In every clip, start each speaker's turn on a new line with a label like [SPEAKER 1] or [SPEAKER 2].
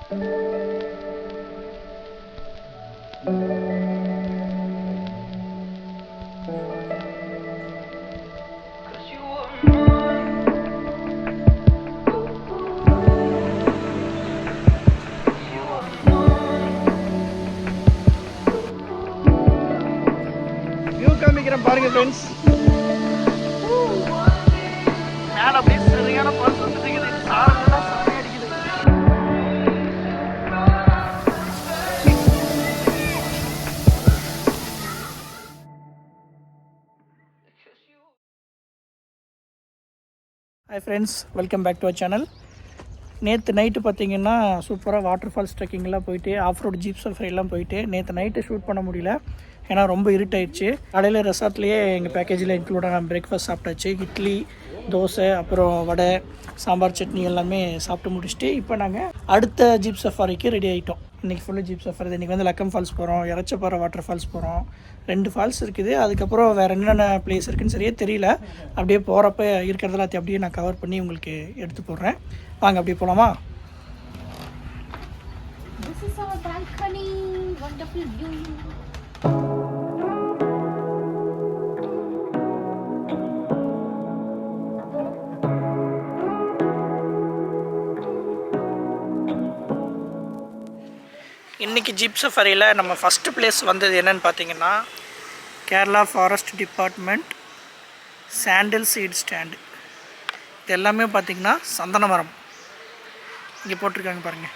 [SPEAKER 1] View காமிக்கிறேன் பாருங்க friends. மேலே அப்படியே சரியான பல்ஸ் வந்துட்டு இருக்குது. சாரலாம் செம்மையா அடிக்குது. Hi friends, welcome back to our channel. நேற்று நைட்டு பார்த்தீங்கன்னா சூப்பராக வாட்டர் ஃபால்ஸ் ட்ரெக்கிங்லாம் போயிட்டு ஆஃப் ரோடு ஜீப் சஃபரிலாம் போயிட்டு நேற்று நைட்டு ஷூட் பண்ண முடியல. ஏன்னா ரொம்ப இருட்டாயிடுச்சு. காலையில் ரெசார்ட்லேயே எங்கள் பேக்கேஜில் இன்க்ளூடாக பிரேக்ஃபாஸ்ட் சாப்பிட்டாச்சு. இட்லி, தோசை, அப்புறம் வடை, சாம்பார், சட்னி எல்லாமே சாப்பிட்டு முடிச்சுட்டு இப்போ நாங்கள் அடுத்த ஜீப் சஃபாரிக்கு ரெடி ஆகிட்டோம். இன்றைக்கி ஃபுல்லு ஜீப் சஃபாரி. இன்றைக்கி வந்து லக்கம் ஃபால்ஸ் போகிறோம், எரச்சப்பாறை வாட்டர் ஃபால்ஸ் போகிறோம். 2 ஃபால்ஸ் இருக்குது. அதுக்கப்புறம் வேறு என்னென்ன பிளேஸ் இருக்குதுன்னு சரியே தெரியல. அப்படியே போகிறப்ப இருக்கிறதெல்லாம் அப்படியே நான் கவர் பண்ணி உங்களுக்கு எடுத்து போடுறேன். வாங்க அப்படியே போகலாமா?
[SPEAKER 2] This is our balcony, wonderful view.
[SPEAKER 1] இன்றைக்கி ஜீப் சஃபாரியில் நம்ம ஃபஸ்ட்டு பிளேஸ் வந்தது என்னென்னு பார்த்தீங்கன்னா கேரளா ஃபாரஸ்ட் டிபார்ட்மெண்ட் சாண்டில் சீட் ஸ்டாண்டு. இது எல்லாமே பார்த்திங்கன்னா சந்தன மரம். இங்கே போட்டிருக்காங்க பாருங்கள்,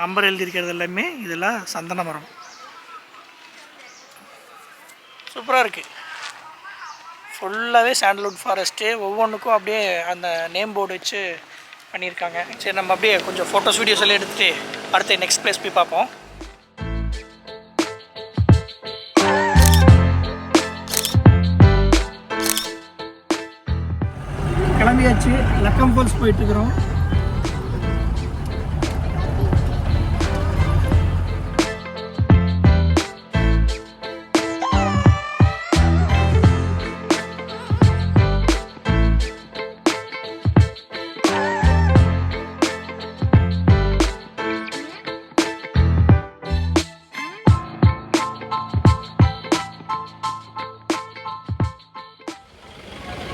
[SPEAKER 1] நம்பர் எழுதியிருக்கிறது எல்லாமே இதெல்லாம் சந்தன மரம். சூப்பராக இருக்குது. ஃபுல்லாகவே சாண்டல்வுட் ஃபாரஸ்ட்டு. ஒவ்வொன்றுக்கும் அப்படியே அந்த நேம் போர்டு வச்சு பண்ணியிருக்காங்க. சரி, நம்ம அப்படியே கொஞ்சம் ஃபோட்டோஸ் வீடியோஸ் எல்லாம் எடுத்துகிட்டு அடுத்த நெக்ஸ்ட் பிளேஸ் போய் பார்ப்போம். கிளம்பியாச்சு. Lakkam falls போயிட்டுருக்குறோம்.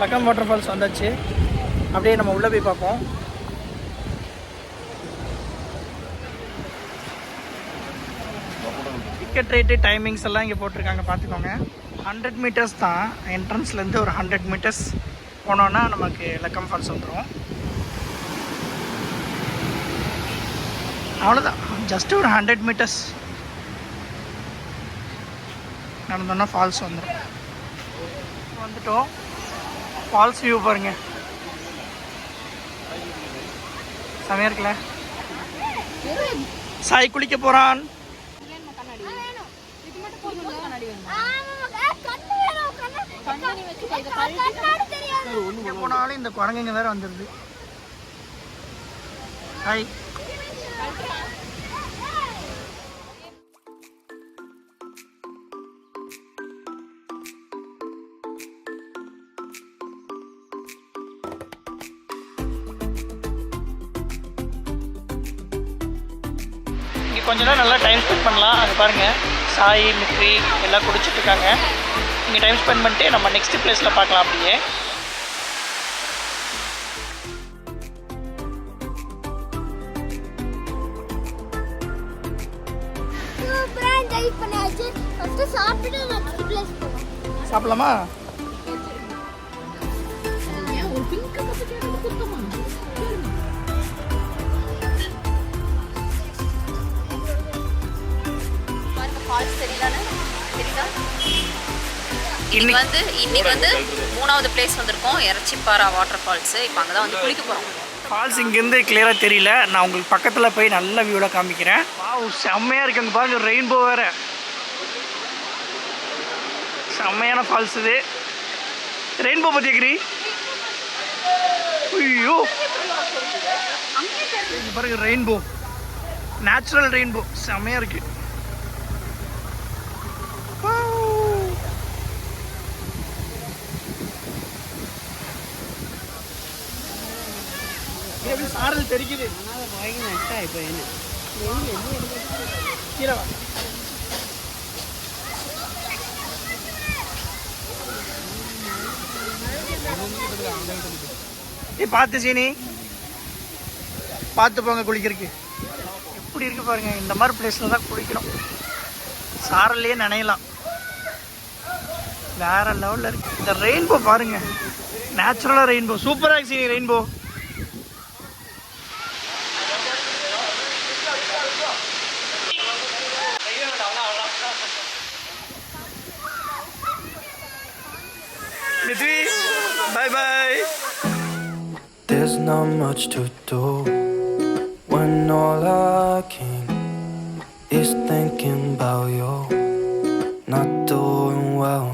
[SPEAKER 1] Lakkam water falls வந்தாச்சு. அப்படியே நம்ம உள்ளே போய் பார்ப்போம். டிக்கெட் ரேட்டு, டைமிங்ஸ் எல்லாம் இங்கே போட்டிருக்காங்க, பார்த்துக்கோங்க. 100 மீட்டர்ஸ் தான் என்ட்ரன்ஸ்லேருந்து. ஒரு 100 மீட்டர்ஸ் போனோன்னா நமக்கு லக்கம் ஃபால்ஸ் வந்துடும். அவ்வளோதான், ஜஸ்ட்டு ஒரு 100 மீட்டர்ஸ் நடந்தோன்னா ஃபால்ஸ் வந்துடும். வந்துட்டோம். ஃபால்ஸ் வியூ பாருங்க, செமையாக இருக்குல்ல. சாய் குளிக்க போகிறான். போனாலும் இந்த குரங்குங்க வேற வந்துடுது. ஹாய். கொஞ்ச நேரம் நல்லா டைம் ஸ்பெண்ட் பண்ணலாம். அது பாருங்கள், சாய், மித்ரி எல்லாம் குடிச்சிட்டு இருக்காங்க. இங்கே டைம் ஸ்பெண்ட் பண்ணிட்டு நம்ம நெக்ஸ்ட் பிளேஸில் பார்க்கலாம். அப்படியே சாப்பிடலாமா?
[SPEAKER 2] இன்னைக்கு வந்து 3வது பிளேஸ் வந்திருக்கோம், எரச்சிப்பாறை வாட்டர் ஃபால்ஸ். இப்போ அங்கே தான் வந்து குளிக்க போகிறோம்.
[SPEAKER 1] ஃபால்ஸ் இங்கேருந்து கிளியராக தெரியல. நான் உங்களுக்கு பக்கத்தில் போய் நல்ல வியூவில் காமிக்கிறேன். செம்மையாக இருக்குது. அங்கே பாருங்க, ரெயின்போ வேறு. செம்மையான ஃபால்ஸ் இது. ரெயின்போ பற்றி கேட்குறீ? ஐயோ பாருங்க, ரெயின்போ, நேச்சுரல் ரெயின்போ, செம்மையாக இருக்குது. சாரல் தெரிக்குது கீழே வா. பார்த்து சீனி பார்த்து போங்க குளிக்கிறதுக்கு. எப்படி இருக்கு பாருங்க, இந்த மாதிரி பிளேஸ்ல தான் குளிக்கணும். சாரல்லையே நினையலாம். வேற லெவலில் இருக்கு. இந்த ரெயின்போ பாருங்க, நேச்சுரலாக ரெயின்போ சூப்பராக இருக்கு சீனி. Rainbow bye bye.
[SPEAKER 3] There's not much to do when all I can is thinking about you. Not doing well,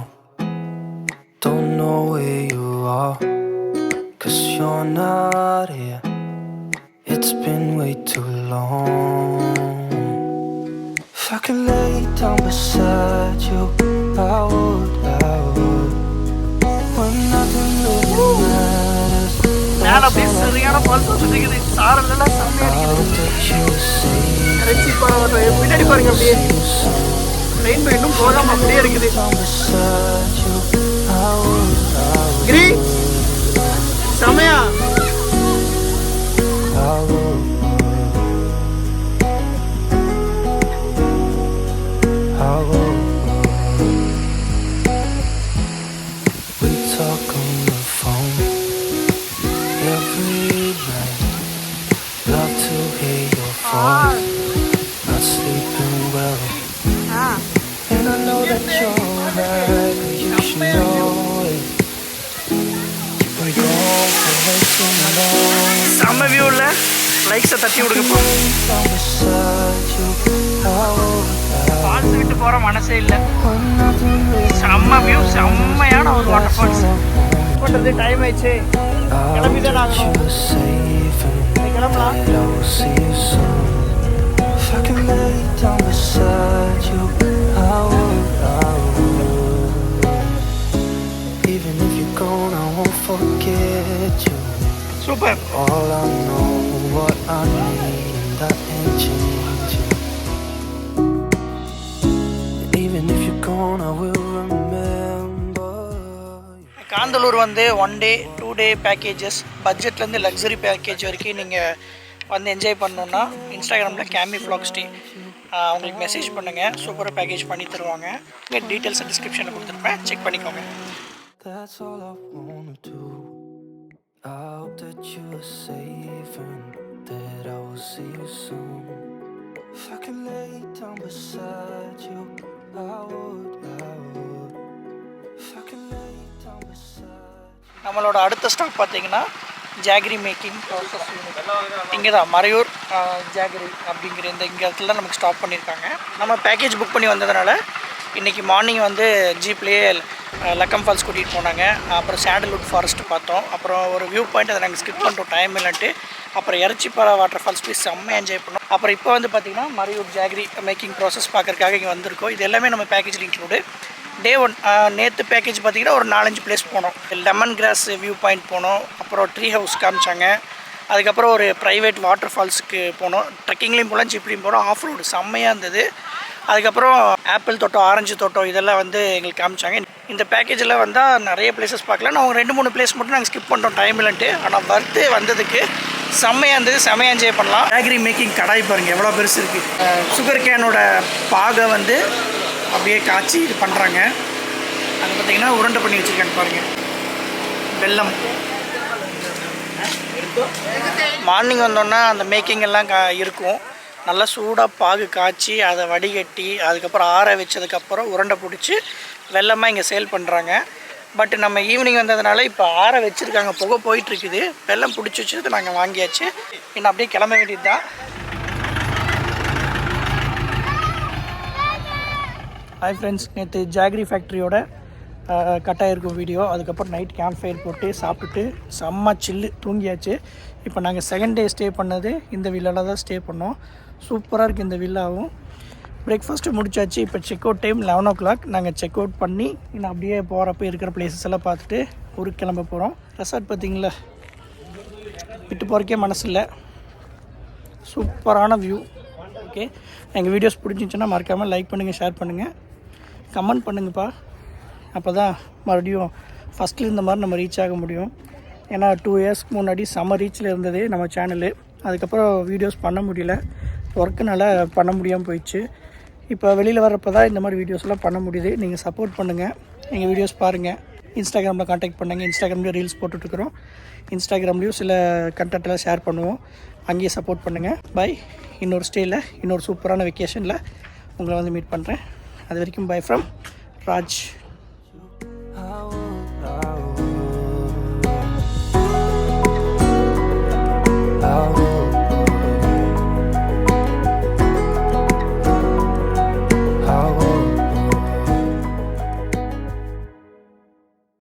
[SPEAKER 3] don't know where you are, 'cause you're not here. It's been way too long. If I could lay down beside you, I would. When nothing really matters,
[SPEAKER 1] மேலே அப்படியே சரியான pulse வந்துருக்குது. சாரல்லாம் செம்மையாக பின்னாடி பாருங்க, அப்படியே rainbow இன்னும் போகாம அப்படியே இருக்குது. கிரி செமையா.
[SPEAKER 3] We talk on the phone every night. Love to hear your voice. Not sleeping well. And I know that you're right, but you should know it. You've been gone for way too long.
[SPEAKER 1] செம்ம வியூவில் லைக்ஸை தட்டி விடுங்கப்பா. Falls விட்டு போகிற மனசே இல்லை. செம்ம view, செம்மையான ஒரு வாட்டர் ஃபால்ஸ். பண்ணுறது டைம் ஆயிடுச்சு, கிளம்பிதான் ஆகணும். கிளம்பலாம்.
[SPEAKER 3] If I can lay down beside you, I would. Even if you're gone, I won't forget you.
[SPEAKER 1] Super.
[SPEAKER 3] All I know, what I need, and that ain't changing. Even if you're gone, I will remember.
[SPEAKER 1] Kanthalloor வந்து 1 day 2 day packages, பட்ஜெட்லேருந்து luxury package வரைக்கும் நீங்கள் வந்து enjoy பண்ணணுன்னா இன்ஸ்டாகிராமில் கேமி vlog stay அவங்களுக்கு message பண்ணுங்கள். சூப்பராக பேக்கேஜ் பண்ணி தருவாங்க. உங்கள் டீட்டெயில்ஸை டிஸ்கிரிப்ஷனில் கொடுத்துருப்பேன், செக் பண்ணிக்கோங்க.
[SPEAKER 3] That's all I wanna do. I hope that you're safe and that I will see you soon. If I can lay down beside you, I would. If I can lay down beside you.
[SPEAKER 1] நம்மளோட அடுத்த stop பார்த்தீங்கன்னா jaggery making process unit. இங்கே தான் Maraiyur jaggery அப்படிங்கிற இந்த இங்கே இடத்துல நமக்கு ஸ்டாப் பண்ணியிருக்காங்க. நம்ம பேக்கேஜ் புக் பண்ணி வந்ததுனால இன்றைக்கி மார்னிங் வந்து ஜீப்லேயே லக்கம் ஃபால்ஸ் கூட்டிகிட்டு போனாங்க. அப்புறம் சாண்டல்வுட் ஃபாரஸ்ட் பார்த்தோம். அப்புறம் ஒரு வியூ பாயிண்ட் அதை நாங்கள் ஸ்கிப் பண்ணுறோம் டைம் இல்லைன்ட்டு. அப்புறம் எரச்சிப்பாறை வாட்டர் ஃபால்ஸ் போய் செம்ம என்ஜாய் பண்ணோம். அப்புறம் இப்போ வந்து பார்த்திங்கன்னா மறையூர் ஜாகரி மேக்கிங் ப்ராசஸ் பார்க்குறதுக்காக இங்கே வந்திருக்கோம். இது எல்லாமே நம்ம பேக்கேஜில் இன்க்ளூடு. டே 1 நேற்று பேக்கேஜ் பார்த்திங்கன்னா ஒரு 4-5 பிளேஸ் போனோம். லெமன் கிராஸ் வியூ பாயிண்ட் போனோம். அப்புறம் ட்ரீ ஹவுஸ் காமிச்சாங்க. அதுக்கப்புறம் ஒரு ப்ரைவேட் வாட்டர் ஃபால்ஸுக்கு போனோம். ட்ரெக்கிங்லேயும் போகலாம், ஜிப்லேயும் போனோம். ஆஃப் ரோடு செம்மையாக இருந்தது. அதுக்கப்புறம் ஆப்பிள் தோட்டம், ஆரஞ்சு தோட்டம் இதெல்லாம் வந்து எங்களுக்கு காமிச்சாங்க. இந்த பேக்கேஜில் வந்தால் நிறைய பிளேசஸ் பார்க்கலாம். நாங்கள் 2-3 பிளேஸ் மட்டும் நாங்கள் ஸ்கிப் பண்ணுறோம் டைம் இல்லைன்ட்டு. ஆனால் வர்த்து வந்ததுக்கு செம்மையாக இருந்தது, செம்மையாக என்ஜாய் பண்ணலாம். ஜாகரி மேக்கிங் கடாய் பாருங்கள் எவ்வளோ பெருசு இருக்குது. சுகர் கேனோட பாகை வந்து அப்படியே காய்ச்சி இது பண்ணுறாங்க. அது பார்த்திங்கன்னா உருண்டை பண்ணி வச்சுருக்காங்க பாருங்கள். வெல்லம் மார்னிங் வந்தோன்னா அந்த மேக்கிங் எல்லாம் இருக்கும். நல்லா சூடாக பாகு காய்ச்சி அதை வடிகட்டி அதுக்கப்புறம் ஆற வச்சதுக்கப்புறம் உருண்டை பிடிச்சி வெல்லமாக இங்கே சேல் பண்ணுறாங்க. பட் நம்ம ஈவினிங் வந்ததுனால இப்போ ஆற வச்சுருக்காங்க, புகை போயிட்டுருக்குது. வெல்லம் பிடிச்சி வச்சுட்டு நாங்கள் வாங்கியாச்சு. இன்னும் அப்படியே கிளம்ப வேண்டியது தான். ஹாய் ஃப்ரெண்ட்ஸ், நேற்று ஜாகரி ஃபேக்ட்ரியோட கட்டாயிருக்கும் வீடியோ. அதுக்கப்புறம் நைட் கேம்ப் ஃபயர் போட்டு சாப்பிட்டுட்டு செம்ம சில்லு தூங்கியாச்சு. இப்போ நாங்கள் செகண்ட் டே ஸ்டே பண்ணது இந்த வில்லாவில் தான் ஸ்டே பண்ணோம். சூப்பராக இருக்குது இந்த வில்லாவும். பிரேக்ஃபாஸ்ட்டு முடிச்சாச்சு. இப்போ செக் அவுட் டைம் 11 o'clock. நாங்கள் செக் அவுட் பண்ணி இன்னும் அப்படியே போகிறப்ப இருக்கிற பிளேசஸ் எல்லாம் பார்த்துட்டு ஊருக்கு கிளம்ப போகிறோம். ரெசார்ட் பார்த்திங்களா, விட்டு போகிறக்கே மனசு இல்லை. சூப்பரான வியூ. ஓகே, எங்கள் வீடியோஸ் பிடிச்சிருந்துச்சுன்னா மறக்காமல் லைக் பண்ணுங்கள், ஷேர் பண்ணுங்கள், கமெண்ட் பண்ணுங்கப்பா. அப்போ தான் மறுபடியும் ஃபஸ்ட்டில் இருந்த மாதிரி நம்ம ரீச் ஆக முடியும். ஏன்னா 2 இயர்ஸ்க்கு முன்னாடி செம ரீச்சில் இருந்தது நம்ம சேனலு. அதுக்கப்புறம் வீடியோஸ் பண்ண முடியல, ஒர்க்குனால பண்ண முடியாமல் போயிடுச்சு. இப்போ வெளியில் வர்றப்போ தான் இந்த மாதிரி வீடியோஸ்லாம் பண்ண முடியுது. நீங்கள் சப்போர்ட் பண்ணுங்கள், எங்கள் வீடியோஸ் பாருங்கள். இன்ஸ்டாகிராமில் காண்டாக்ட் பண்ணுங்கள். இன்ஸ்டாகிராம்லேயும் ரீல்ஸ் போட்டுட்ருக்குறோம். இன்ஸ்டாகிராம்லேயும் சில கண்டென்ட்லாம் ஷேர் பண்ணுவோம். அங்கேயே சப்போர்ட் பண்ணுங்கள். பை. இன்னொரு ஸ்டேயில் இன்னொரு சூப்பரான வெக்கேஷனில் உங்களை வந்து மீட் பண்ணுறேன். அது வரைக்கும் பை ஃப்ரம் ராஜ்.